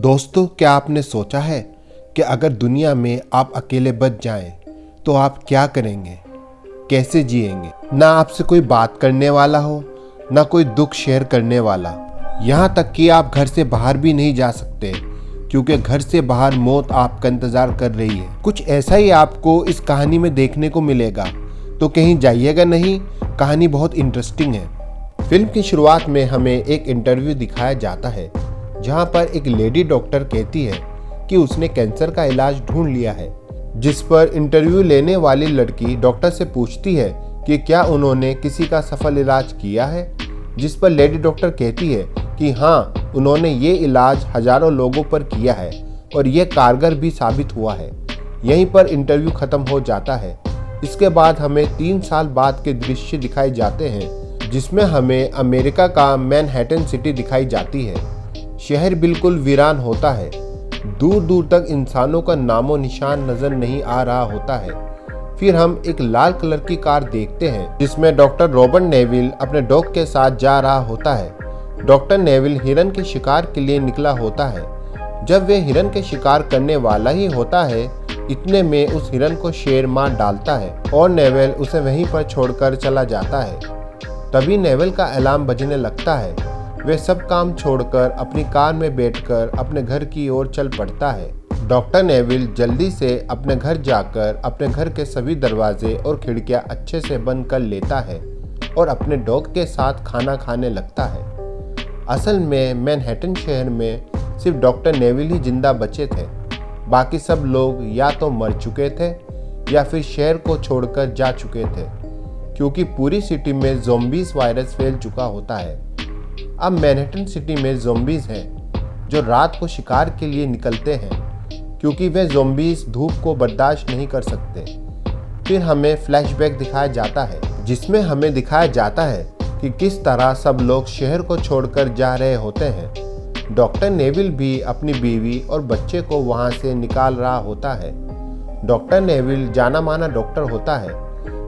दोस्तों, क्या आपने सोचा है कि अगर दुनिया में आप अकेले बच जाएं तो आप क्या करेंगे, कैसे जिएंगे? ना आपसे कोई बात करने वाला हो, ना कोई दुख शेयर करने वाला। यहाँ तक कि आप घर से बाहर भी नहीं जा सकते क्योंकि घर से बाहर मौत आपका इंतजार कर रही है। कुछ ऐसा ही आपको इस कहानी में देखने को मिलेगा, तो कहीं जाइएगा नहीं, कहानी बहुत इंटरेस्टिंग है। फिल्म की शुरुआत में हमें एक इंटरव्यू दिखाया जाता है जहां पर एक लेडी डॉक्टर कहती है कि उसने कैंसर का इलाज ढूंढ लिया है, जिस पर इंटरव्यू लेने वाली लड़की डॉक्टर से पूछती है कि क्या उन्होंने किसी का सफल इलाज किया है, जिस पर लेडी डॉक्टर कहती है कि हाँ, उन्होंने ये इलाज हजारों लोगों पर किया है और ये कारगर भी साबित हुआ है। यहीं पर इंटरव्यू खत्म हो जाता है। इसके बाद हमें 3 साल बाद के दृश्य दिखाए जाते हैं जिसमें हमें अमेरिका का मैनहट्टन सिटी दिखाई जाती है। शहर बिल्कुल वीरान होता है, दूर दूर तक इंसानों का नामो निशान नजर नहीं आ रहा होता है। फिर हम एक लाल कलर की कार देखते हैं जिसमें डॉक्टर रॉबर्ट नेविल अपने डॉग के साथ जा रहा होता है। डॉक्टर नेविल हिरन के शिकार के लिए निकला होता है। जब वे हिरन के शिकार करने वाला ही होता है, इतने में उस हिरन को शेर मार डालता है और नेविल उसे वहीं पर छोड़कर चला जाता है। तभी नेविल का अलार्म बजने लगता है। वे सब काम छोड़कर अपनी कार में बैठकर अपने घर की ओर चल पड़ता है। डॉक्टर नेविल जल्दी से अपने घर जाकर अपने घर के सभी दरवाजे और खिड़कियां अच्छे से बंद कर लेता है और अपने डॉग के साथ खाना खाने लगता है। असल में मैनहट्टन शहर में सिर्फ डॉक्टर नेविल ही जिंदा बचे थे। बाकी सब लोग या तो मर चुके थे या फिर शहर को छोड़कर जा चुके थे, क्योंकि पूरी सिटी में ज़ॉम्बीज़ वायरस फैल चुका होता है। अब मैनहट्टन सिटी में ज़ॉम्बीज़ हैं जो रात को शिकार के लिए निकलते हैं, क्योंकि वे ज़ॉम्बीज़ धूप को बर्दाश्त नहीं कर सकते। फिर हमें फ्लैशबैक दिखाया जाता है जिसमें हमें दिखाया जाता है कि किस तरह सब लोग शहर को छोड़कर जा रहे होते हैं। डॉक्टर नेविल भी अपनी बीवी और बच्चे को वहां से निकाल रहा होता है। डॉक्टर नेविल जाना माना डॉक्टर होता है,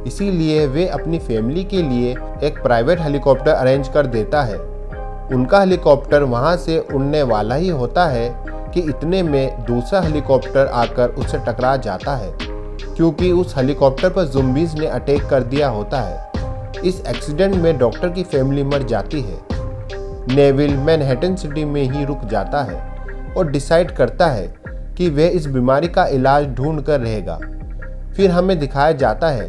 इसीलिए वे अपनी फैमिली के लिए एक प्राइवेट हेलीकॉप्टर अरेंज कर देता है। उनका हेलीकॉप्टर वहां से उड़ने वाला ही होता है कि इतने में दूसरा हेलीकॉप्टर आकर उससे टकरा जाता है, क्योंकि उस हेलीकॉप्टर पर ज़ॉम्बीज़ ने अटैक कर दिया होता है। इस एक्सीडेंट में डॉक्टर की फैमिली मर जाती है। नेविल मैनहट्टन सिटी में ही रुक जाता है और डिसाइड करता है कि वह इस बीमारी का इलाज ढूंढ कर रहेगा। फिर हमें दिखाया जाता है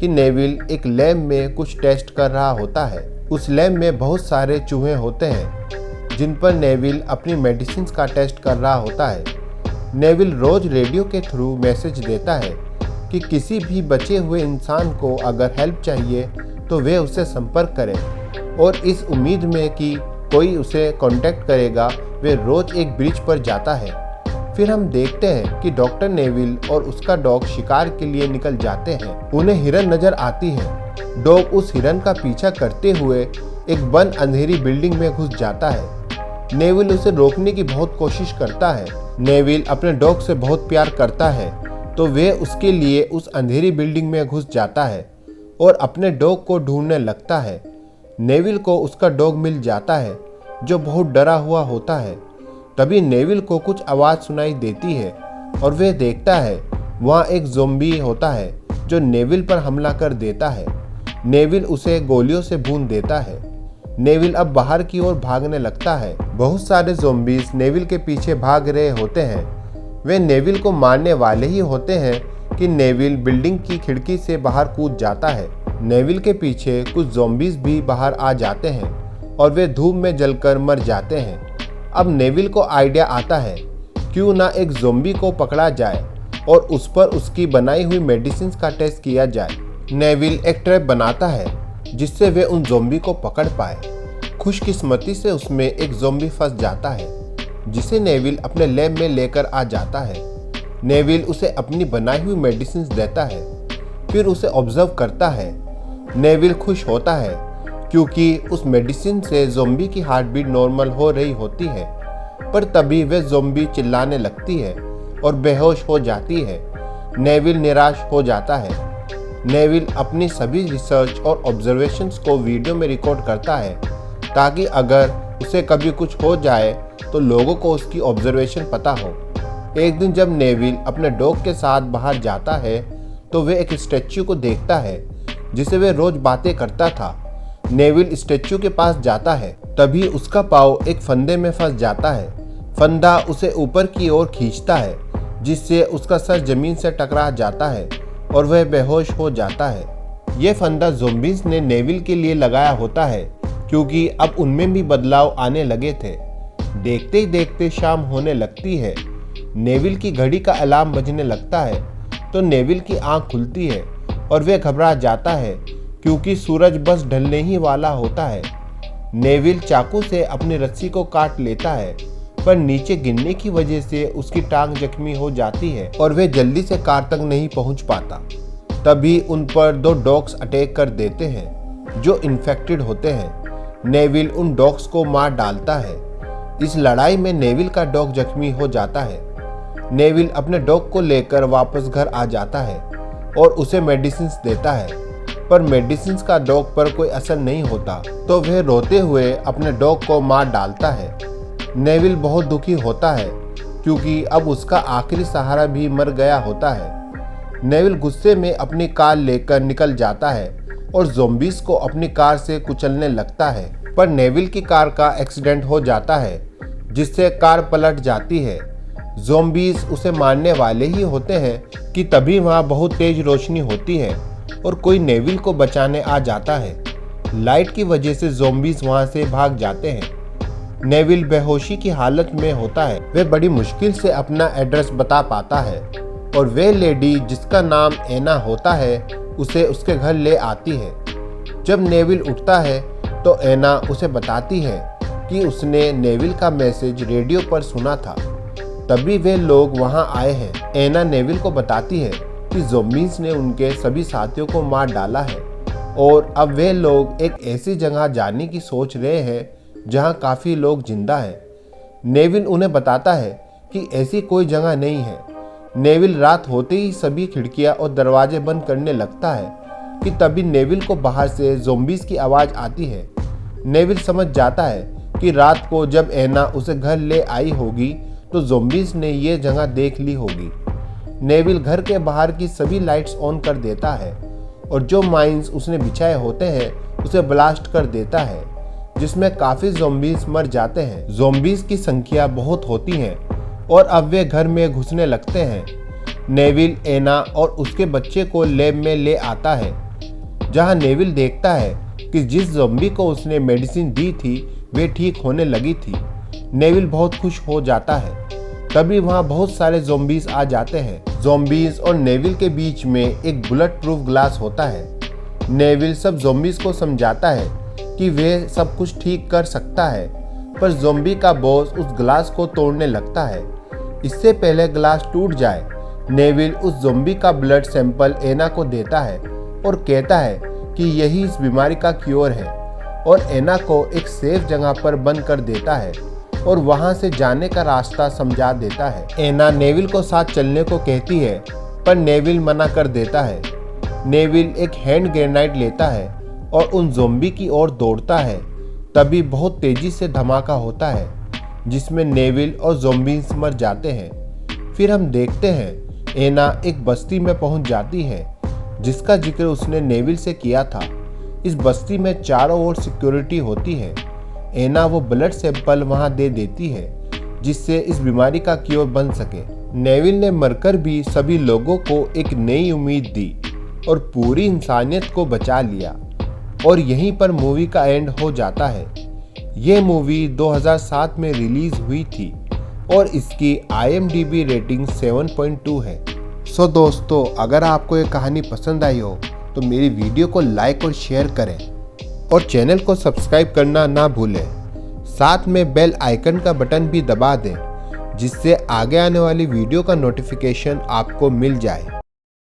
कि नेविल एक लैब में कुछ टेस्ट कर रहा होता है। उस लैब में बहुत सारे चूहे होते हैं जिन पर नेविल अपनी मेडिसिन का टेस्ट कर रहा होता है। नेविल रोज रेडियो के थ्रू मैसेज देता है कि किसी भी बचे हुए इंसान को अगर हेल्प चाहिए तो वे उससे संपर्क करें, और इस उम्मीद में कि कोई उसे कांटेक्ट करेगा वे रोज एक ब्रिज पर जाता है। फिर हम देखते हैं कि डॉक्टर नेविल और उसका डॉग शिकार के लिए निकल जाते हैं। उन्हें हिरन नजर आती है। डॉग उस हिरन का पीछा करते हुए एक बंद अंधेरी बिल्डिंग में घुस जाता है। नेविल उसे रोकने की बहुत कोशिश करता है। नेविल अपने डॉग से बहुत प्यार करता है, तो वे उसके लिए उस अंधेरी बिल्डिंग में घुस जाता है और अपने डॉग को ढूंढने लगता है। नेविल को उसका डॉग मिल जाता है जो बहुत डरा हुआ होता है। तभी नेविल को कुछ आवाज़ सुनाई देती है और वह देखता है वहाँ एक ज़ॉम्बी होता है जो नेविल पर हमला कर देता है। नेविल उसे गोलियों से भून देता है। नेविल अब बाहर की ओर भागने लगता है। बहुत सारे ज़ॉम्बीज़ नेविल के पीछे भाग रहे होते हैं। वे नेविल को मारने वाले ही होते हैं कि नेविल बिल्डिंग की खिड़की से बाहर कूद जाता है। नेविल के पीछे कुछ ज़ॉम्बीज़ भी बाहर आ जाते हैं और वे धूप में जलकर मर जाते हैं। अब नेविल को आइडिया आता है, क्यों ना एक ज़ॉम्बी को पकड़ा जाए और उस पर उसकी बनाई हुई मेडिसिन का टेस्ट किया जाए। नेविल एक ट्रैप बनाता है जिससे वे उन ज़ॉम्बी को पकड़ पाए। खुशकिस्मती से उसमें एक ज़ॉम्बी फंस जाता है जिसे नेविल अपने लैब में लेकर आ जाता है। नेविल उसे अपनी बनाई हुई मेडिसिन देता है, फिर उसे ऑब्जर्व करता है। नेविल खुश होता है क्योंकि उस मेडिसिन से ज़ॉम्बी की हार्ट बीट नॉर्मल हो रही होती है, पर तभी वह ज़ॉम्बी चिल्लाने लगती है और बेहोश हो जाती है। नेविल निराश हो जाता है। नेविल अपनी सभी रिसर्च और ऑब्जर्वेशंस को वीडियो में रिकॉर्ड करता है ताकि अगर उसे कभी कुछ हो जाए तो लोगों को उसकी ऑब्जर्वेशन पता हो। एक दिन जब नेविल अपने डॉग के साथ बाहर जाता है तो वह एक स्टैच्यू को देखता है जिसे वह रोज बातें करता था। नेविल स्टैच्यू के पास जाता है, तभी उसका पाँव एक फंदे में फंस जाता है। फंदा उसे ऊपर की ओर खींचता है जिससे उसका सर जमीन से टकरा जाता है और वह बेहोश हो जाता है। यह फंदा ज़ॉम्बीज़ ने नेविल के लिए लगाया होता है क्योंकि अब उनमें भी बदलाव आने लगे थे। देखते ही देखते शाम होने लगती है। नेविल की घड़ी का अलार्म बजने लगता है तो नेविल की आंख खुलती है और वह घबरा जाता है क्योंकि सूरज बस ढलने ही वाला होता है। नेविल चाकू से अपनी रस्सी को काट लेता है पर नीचे गिरने की वजह से उसकी टांग जख्मी हो जाती है और वह जल्दी से कार तक नहीं पहुंच पाता। तभी उन पर 2 डॉग्स अटैक कर देते हैं जो इन्फेक्टेड होते हैं। नेविल उन डॉग्स को मार डालता है। इस लड़ाई में नेविल का डॉग जख्मी हो जाता है। नेविल अपने डॉग को लेकर वापस घर आ जाता है और उसे मेडिसिन देता है, पर मेडिसिन का डॉग पर कोई असर नहीं होता तो वह रोते हुए अपने डॉग को मार डालता है। नेविल बहुत दुखी होता है क्योंकि अब उसका आखिरी सहारा भी मर गया होता है। नेविल गुस्से में अपनी कार लेकर निकल जाता है और ज़ॉम्बीज़ को अपनी कार से कुचलने लगता है, पर नेविल की कार का एक्सीडेंट हो जाता है जिससे कार पलट जाती है। ज़ॉम्बीज़ उसे मारने वाले ही होते हैं कि तभी वहाँ बहुत तेज रोशनी होती है और कोई नेविल को बचाने आ जाता है। लाइट की वजह से ज़ॉम्बीज़ वहाँ से भाग जाते हैं। नेविल बेहोशी की हालत में होता है। वह बड़ी मुश्किल से अपना एड्रेस बता पाता है और वह लेडी जिसका नाम एना होता है उसे उसके घर ले आती है। जब नेविल उठता है तो एना उसे बताती है कि उसने नेविल का मैसेज रेडियो पर सुना था, तभी वे लोग वहां आए हैं। एना नेविल को बताती है कि ज़ॉम्बीज़ ने उनके सभी साथियों को मार डाला है और अब वे लोग एक ऐसी जगह जाने की सोच रहे हैं जहां काफ़ी लोग जिंदा हैं। नेविल उन्हें बताता है कि ऐसी कोई जगह नहीं है। नेविल रात होते ही सभी खिड़कियां और दरवाजे बंद करने लगता है कि तभी नेविल को बाहर से ज़ॉम्बीज़ की आवाज़ आती है। नेविल समझ जाता है कि रात को जब एना उसे घर ले आई होगी तो ज़ॉम्बीज़ ने ये जगह देख ली होगी। नेविल घर के बाहर की सभी लाइट्स ऑन कर देता है और जो माइंस उसने बिछाए होते हैं उसे ब्लास्ट कर देता है, जिसमें काफ़ी ज़ॉम्बीज़ मर जाते हैं। ज़ॉम्बीज़ की संख्या बहुत होती है और अब वे घर में घुसने लगते हैं। नेविल एना और उसके बच्चे को लैब में ले आता है जहां नेविल देखता है कि जिस ज़ॉम्बी को उसने मेडिसिन दी थी वे ठीक होने लगी थी। नेविल बहुत खुश हो जाता है। तभी वहां बहुत सारे ज़ॉम्बीज़ आ जाते हैं। ज़ॉम्बीज़ और नेविल के बीच में एक बुलेट प्रूफ ग्लास होता है। नेविल सब ज़ॉम्बीज़ को समझाता है कि वे सब कुछ ठीक कर सकता है, पर ज़ॉम्बी का बॉस उस ग्लास को तोड़ने लगता है। इससे पहले ग्लास टूट जाए, नेविल उस ज़ॉम्बी का ब्लड सैंपल एना को देता है और कहता है कि यही इस बीमारी का क्योर है और एना को एक सेफ जगह पर बंद कर देता है और वहां से जाने का रास्ता समझा देता है। एना नेविल को साथ चलने को कहती है पर नेविल मना कर देता है। नेविल एक हैंड ग्रेनाइड लेता है और उन ज़ॉम्बी की ओर दौड़ता है। तभी बहुत तेजी से धमाका होता है जिसमें नेविल और ज़ॉम्बीज़ मर जाते हैं। फिर हम देखते हैं एना एक बस्ती में पहुंच जाती है जिसका जिक्र उसने नेविल से किया था। इस बस्ती में चारों ओर सिक्योरिटी होती है। एना वो ब्लड सैंपल वहां दे देती है जिससे इस बीमारी का क्योर बन सके। नेविल ने मरकर भी सभी लोगों को एक नई उम्मीद दी और पूरी इंसानियत को बचा लिया और यहीं पर मूवी का एंड हो जाता है। ये मूवी 2007 में रिलीज हुई थी और इसकी IMDb रेटिंग 7.2 है। सो दोस्तों, अगर आपको ये कहानी पसंद आई हो तो मेरी वीडियो को लाइक और शेयर करें और चैनल को सब्सक्राइब करना ना भूलें। साथ में बेल आइकन का बटन भी दबा दें जिससे आगे आने वाली वीडियो का नोटिफिकेशन आपको मिल जाए।